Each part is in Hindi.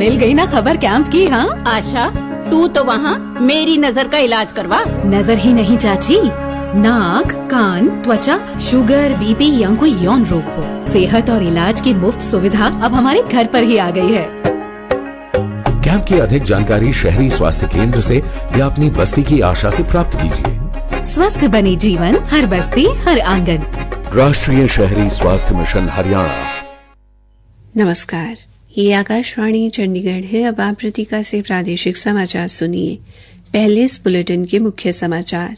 मिल गई ना खबर कैंप की। हाँ आशा, तू तो वहाँ मेरी नजर का इलाज करवा। नजर ही नहीं चाची, नाक कान त्वचा शुगर बीपी या कोई यौन रोग हो, सेहत और इलाज की मुफ्त सुविधा अब हमारे घर पर ही आ गई है। कैंप की अधिक जानकारी शहरी स्वास्थ्य केंद्र से या अपनी बस्ती की आशा से प्राप्त कीजिए। स्वस्थ बनी जीवन, हर बस्ती हर आंगन। राष्ट्रीय शहरी स्वास्थ्य मिशन हरियाणा। नमस्कार, ये आकाशवाणी चंडीगढ़ है। अब आप प्रतीका से प्रादेशिक समाचार सुनिए। पहले इस बुलेटिन के मुख्य समाचार।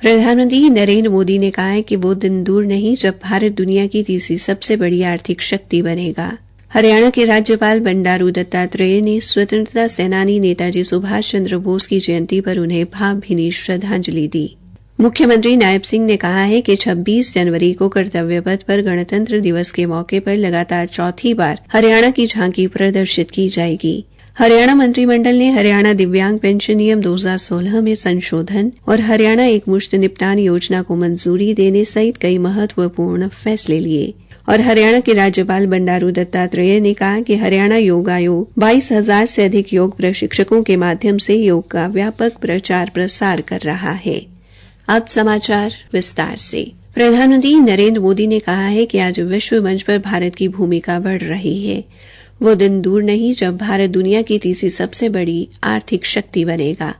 प्रधानमंत्री नरेंद्र मोदी ने कहा है कि वो दिन दूर नहीं जब भारत दुनिया की तीसरी सबसे बड़ी आर्थिक शक्ति बनेगा। हरियाणा के राज्यपाल बंडारू दत्तात्रेय ने स्वतंत्रता सेनानी नेताजी सुभाष चंद्र बोस की जयंती पर उन्हें भावभीनी श्रद्धांजलि दी। मुख्यमंत्री नायब सिंह ने कहा है कि 26 जनवरी को कर्तव्य पथ पर गणतंत्र दिवस के मौके पर लगातार चौथी बार हरियाणा की झांकी प्रदर्शित की जाएगी। हरियाणा मंत्रिमंडल ने हरियाणा दिव्यांग पेंशन नियम 2016 में संशोधन और हरियाणा एक मुश्त निपटान योजना को मंजूरी देने सहित कई महत्वपूर्ण फैसले लिए। और हरियाणा के राज्यपाल बंडारू दत्तात्रेय ने कहा कि हरियाणा योग आयोग 22,000 से अधिक योग प्रशिक्षकों के माध्यम से योग का व्यापक प्रचार प्रसार कर रहा है। अब समाचार विस्तार से। प्रधानमंत्री नरेंद्र मोदी ने कहा है कि आज विश्व मंच पर भारत की भूमिका बढ़ रही है। वो दिन दूर नहीं जब भारत दुनिया की तीसरी सबसे बड़ी आर्थिक शक्ति बनेगा।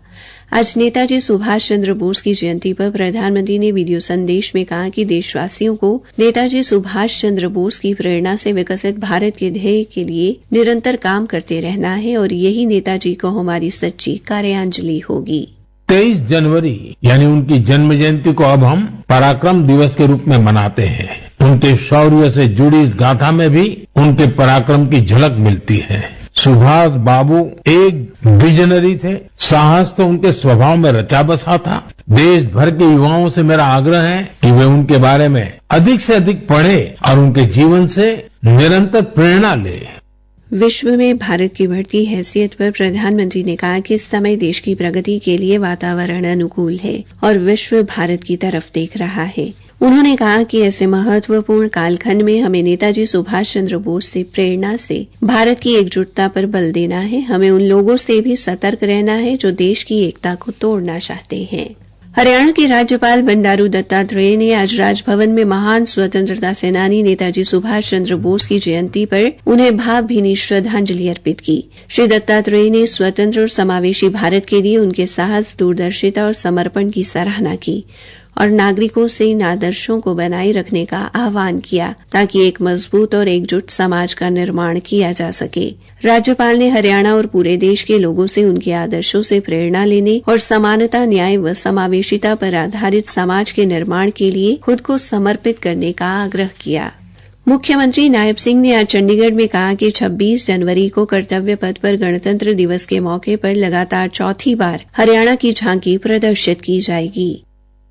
आज नेताजी सुभाष चंद्र बोस की जयंती पर प्रधानमंत्री ने वीडियो संदेश में कहा कि देशवासियों को नेताजी सुभाष चंद्र बोस की प्रेरणा से विकसित भारत के ध्येय के लिए निरंतर काम करते रहना है और यही नेताजी को हमारी सच्ची कार्यांजलि होगी। 23 जनवरी यानी उनकी जन्म जयंती को अब हम पराक्रम दिवस के रूप में मनाते हैं। उनके शौर्य से जुड़ी इस गाथा में भी उनके पराक्रम की झलक मिलती है। सुभाष बाबू एक विजनरी थे, साहस तो उनके स्वभाव में रचा बसा था। देश भर के युवाओं से मेरा आग्रह है कि वे उनके बारे में अधिक से अधिक पढ़ें और उनके जीवन से निरंतर प्रेरणा लें। विश्व में भारत की बढ़ती हैसियत पर प्रधानमंत्री ने कहा कि इस समय देश की प्रगति के लिए वातावरण अनुकूल है और विश्व भारत की तरफ देख रहा है। उन्होंने कहा कि ऐसे महत्वपूर्ण कालखंड में हमें नेताजी सुभाष चंद्र बोस से प्रेरणा से भारत की एकजुटता पर बल देना है। हमें उन लोगों से भी सतर्क रहना है जो देश की एकता को तोड़ना चाहते हैं। हरियाणा के राज्यपाल बंडारू दत्तात्रेय ने आज राजभवन में महान स्वतंत्रता सेनानी नेताजी सुभाष चंद्र बोस की जयंती पर उन्हें भावभीनी श्रद्धांजलि अर्पित की। श्री दत्तात्रेय ने स्वतंत्र और समावेशी भारत के लिए उनके साहस, दूरदर्शिता और समर्पण की सराहना की और नागरिकों से इन आदर्शों को बनाए रखने का आह्वान किया ताकि एक मजबूत और एकजुट समाज का निर्माण किया जा सके। राज्यपाल ने हरियाणा और पूरे देश के लोगों से उनके आदर्शों से प्रेरणा लेने और समानता, न्याय व समावेशिता पर आधारित समाज के निर्माण के लिए खुद को समर्पित करने का आग्रह किया। मुख्यमंत्री नायब सिंह ने आज चंडीगढ़ में कहा कि 26 जनवरी को कर्तव्य पथ पर गणतंत्र दिवस के मौके पर लगातार चौथी बार हरियाणा की झांकी प्रदर्शित की जाएगी।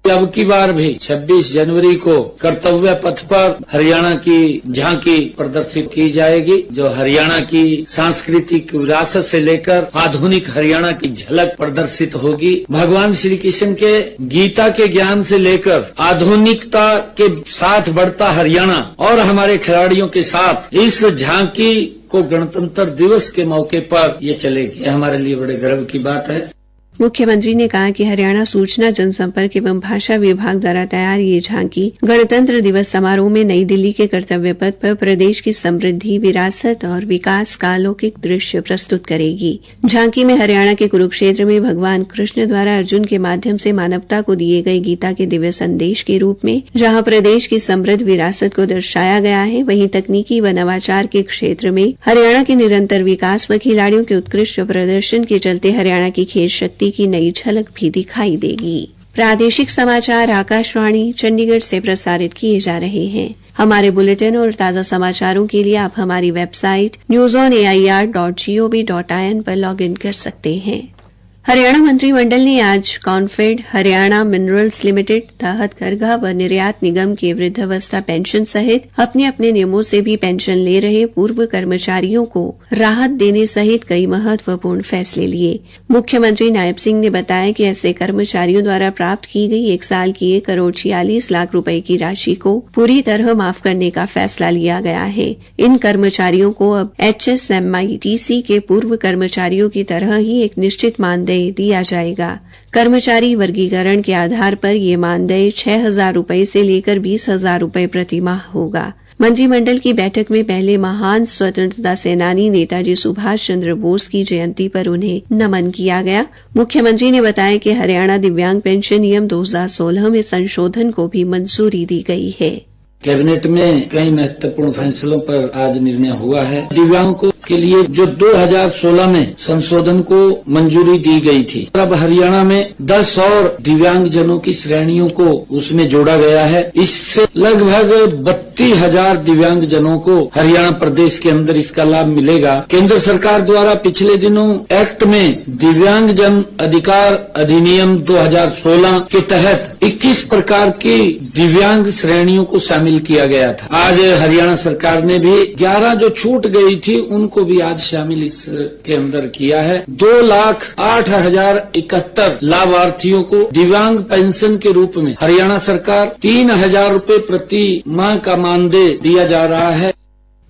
अब की बार भी 26 जनवरी को कर्तव्य पथ पर हरियाणा की झांकी प्रदर्शित की जाएगी, जो हरियाणा की सांस्कृतिक विरासत से लेकर आधुनिक हरियाणा की झलक प्रदर्शित होगी। भगवान श्री कृष्ण के गीता के ज्ञान से लेकर आधुनिकता के साथ बढ़ता हरियाणा और हमारे खिलाड़ियों के साथ इस झांकी को गणतंत्र दिवस के मौके पर ये चलेगी। यह हमारे लिए बड़े गर्व की बात है। मुख्यमंत्री ने कहा कि हरियाणा सूचना जनसंपर्क एवं भाषा विभाग द्वारा तैयार ये झांकी गणतंत्र दिवस समारोह में नई दिल्ली के कर्तव्य पथ पर प्रदेश की समृद्धि, विरासत और विकास का अलौकिक दृश्य प्रस्तुत करेगी। झांकी में हरियाणा के कुरुक्षेत्र में भगवान कृष्ण द्वारा अर्जुन के माध्यम से मानवता को दिए गए गीता के दिव्य संदेश के रूप में जहां प्रदेश की समृद्ध विरासत को दर्शाया गया है, वहीं तकनीकी व नवाचार के क्षेत्र में हरियाणा के निरंतर विकास व खिलाड़ियों के उत्कृष्ट प्रदर्शन के चलते हरियाणा की खेल शक्ति की नई झलक भी दिखाई देगी। प्रादेशिक समाचार आकाशवाणी चंडीगढ़ से प्रसारित किए जा रहे हैं। हमारे बुलेटिन और ताजा समाचारों के लिए आप हमारी वेबसाइट newsonair.gov.in पर लॉगिन कर सकते हैं। हरियाणा मंत्रिमंडल ने आज कॉनफेड हरियाणा मिनरल्स लिमिटेड तथा हथकरघा व निर्यात निगम के वृद्धावस्था पेंशन सहित अपने अपने नियमों से भी पेंशन ले रहे पूर्व कर्मचारियों को राहत देने सहित कई महत्वपूर्ण फैसले लिए। मुख्यमंत्री नायब सिंह ने बताया कि ऐसे कर्मचारियों द्वारा प्राप्त की गई 1 साल की 1,46 लाख रुपए की राशि को पूरी तरह माफ करने का फैसला लिया गया है। इन कर्मचारियों को अब HSMITC के पूर्व कर्मचारियों की तरह ही एक निश्चित मानदेय दिया जाएगा। कर्मचारी वर्गीकरण के आधार पर यह मानदेय 6,000 रुपए से लेकर 20,000 रुपए प्रति माह होगा। मंत्रिमंडल की बैठक में पहले महान स्वतंत्रता सेनानी नेताजी सुभाष चंद्र बोस की जयंती पर उन्हें नमन किया गया। मुख्यमंत्री ने बताया कि हरियाणा दिव्यांग पेंशन नियम 2016 में संशोधन को भी मंजूरी दी गई है। कैबिनेट में कई महत्वपूर्ण फैसलों पर आज निर्णय हुआ है। दिव्यांगों के लिए जो 2016 में संशोधन को मंजूरी दी गई थी, अब हरियाणा में 10 और दिव्यांग जनों की श्रेणियों को उसमें जोड़ा गया है। इससे लगभग 32,000 दिव्यांग जनों को हरियाणा प्रदेश के अंदर इसका लाभ मिलेगा। केंद्र सरकार द्वारा पिछले दिनों एक्ट में दिव्यांग जन अधिकार अधिनियम 2016 के तहत 21 प्रकार की दिव्यांग श्रेणियों को शामिल किया गया था। आज हरियाणा सरकार ने भी 11 जो छूट गई थी उनको भी आज शामिल इसके अंदर किया है। 2,08,071 लाभार्थियों को दिव्यांग पेंशन के रूप में हरियाणा सरकार 3,000 रुपए प्रति माह का मानदेय दिया जा रहा है।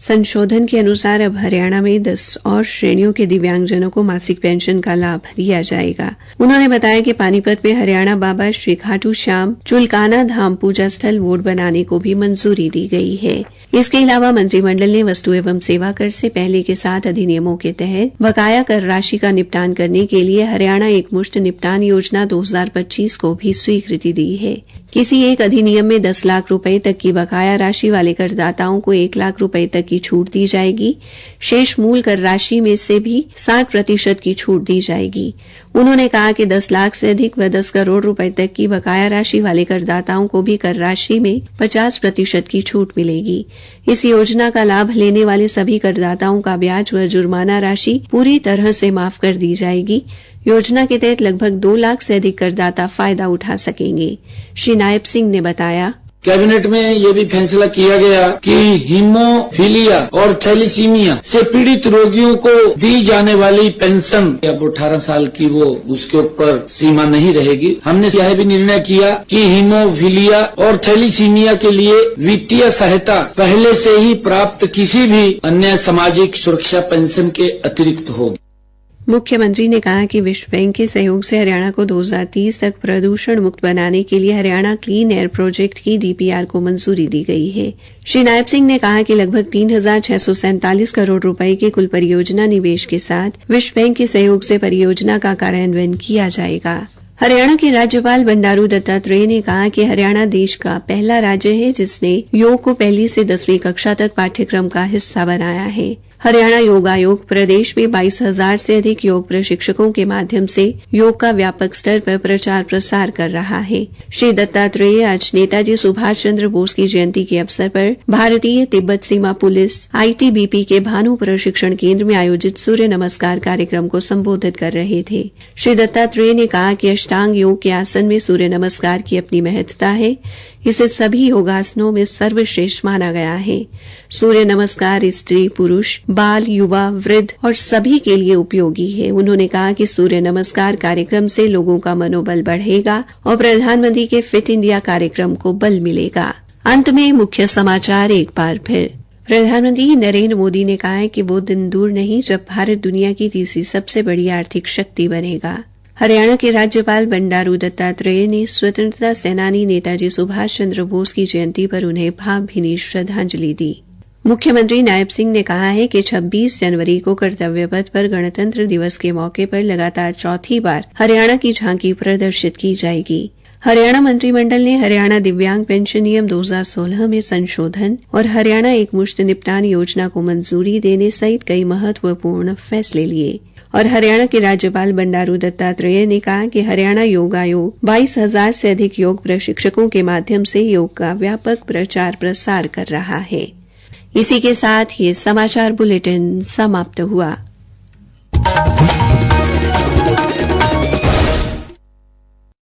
संशोधन के अनुसार अब हरियाणा में 10 और श्रेणियों के दिव्यांगजनों को मासिक पेंशन का लाभ दिया जाएगा। उन्होंने बताया कि पानीपत में हरियाणा बाबा श्री खाटू श्याम चुलकाना धाम पूजा स्थल बोर्ड बनाने को भी मंजूरी दी गई है। इसके अलावा मंत्रिमंडल ने वस्तु एवं सेवा कर से पहले के 7 अधिनियमों के तहत बकाया कर राशि का निपटान करने के लिए हरियाणा एक मुश्त निपटान योजना 2025 को भी स्वीकृति दी है। किसी एक अधिनियम में 10 लाख रुपए तक की बकाया राशि वाले करदाताओं को 1 लाख रुपए तक की छूट दी जाएगी। शेष मूल कर राशि में से भी 60% की छूट दी जाएगी। उन्होंने कहा कि 10 लाख से अधिक व 10 करोड़ रुपए तक की बकाया राशि वाले करदाताओं को भी कर राशि में 50% की छूट मिलेगी। इस योजना का लाभ लेने वाले सभी करदाताओं का ब्याज व जुर्माना राशि पूरी तरह से माफ कर दी जाएगी। योजना के तहत लगभग 2 लाख से अधिक करदाता फायदा उठा सकेंगे। श्री नायब सिंह ने बताया, कैबिनेट में ये भी फैसला किया गया कि हीमोफीलिया और थैलीसीमिया से पीड़ित रोगियों को दी जाने वाली पेंशन अब 18 साल की वो उसके ऊपर सीमा नहीं रहेगी। हमने यह भी निर्णय किया कि हीमोफीलिया और थैलीसीमिया के लिए वित्तीय सहायता पहले से ही प्राप्त किसी भी अन्य सामाजिक सुरक्षा पेंशन के अतिरिक्त होगी। मुख्यमंत्री ने कहा कि विश्व बैंक के सहयोग से हरियाणा को 2030 तक प्रदूषण मुक्त बनाने के लिए हरियाणा क्लीन एयर प्रोजेक्ट की DPR को मंजूरी दी गई है। श्री नायब सिंह ने कहा कि लगभग 3,647 करोड़ रुपए के कुल परियोजना निवेश के साथ विश्व बैंक के सहयोग से परियोजना का कार्यान्वयन किया जाएगा। हरियाणा के राज्यपाल बंडारू दत्तात्रेय ने कहा कि हरियाणा देश का पहला राज्य है जिसने योग को 1ली से 10वीं कक्षा तक पाठ्यक्रम का हिस्सा बनाया है। हरियाणा योग आयोग प्रदेश में 22,000 से अधिक योग प्रशिक्षकों के माध्यम से योग का व्यापक स्तर पर प्रचार प्रसार कर रहा है। श्री दत्तात्रेय आज नेताजी सुभाष चंद्र बोस की जयंती के अवसर पर भारतीय तिब्बत सीमा पुलिस ITBP के भानु प्रशिक्षण केंद्र में आयोजित सूर्य नमस्कार कार्यक्रम को संबोधित कर रहे थे। श्री दत्तात्रेय ने कहा कि अष्टांग योग के आसन में सूर्य नमस्कार की अपनी महत्ता है। इसे सभी योगासनों में सर्वश्रेष्ठ माना गया है। सूर्य नमस्कार स्त्री, पुरुष, बाल, युवा, वृद्ध और सभी के लिए उपयोगी है। उन्होंने कहा कि सूर्य नमस्कार कार्यक्रम से लोगों का मनोबल बढ़ेगा और प्रधानमंत्री के फिट इंडिया कार्यक्रम को बल मिलेगा। अंत में मुख्य समाचार एक बार फिर। प्रधानमंत्री नरेंद्र मोदी ने कहा है कि वो दिन दूर नहीं जब भारत दुनिया की तीसरी सबसे बड़ी आर्थिक शक्ति बनेगा। हरियाणा के राज्यपाल बंडारू दत्तात्रेय ने स्वतंत्रता सेनानी नेताजी सुभाष चंद्र बोस की जयंती पर उन्हें भावभीनी श्रद्धांजलि दी। मुख्यमंत्री नायब सिंह ने कहा है कि 26 जनवरी को कर्तव्य पथ पर गणतंत्र दिवस के मौके पर लगातार चौथी बार हरियाणा की झांकी प्रदर्शित की जाएगी। हरियाणा मंत्रिमंडल ने हरियाणा दिव्यांग पेंशन नियम 2016 में संशोधन और हरियाणा एक मुश्त निपटान योजना को मंजूरी देने सहित कई महत्वपूर्ण फैसले लिए। और हरियाणा के राज्यपाल बंडारू दत्तात्रेय ने कहा कि हरियाणा योग आयोग 22,000 से अधिक योग प्रशिक्षकों के माध्यम से योग का व्यापक प्रचार प्रसार कर रहा है। इसी के साथ ये समाचार बुलेटिन समाप्त हुआ।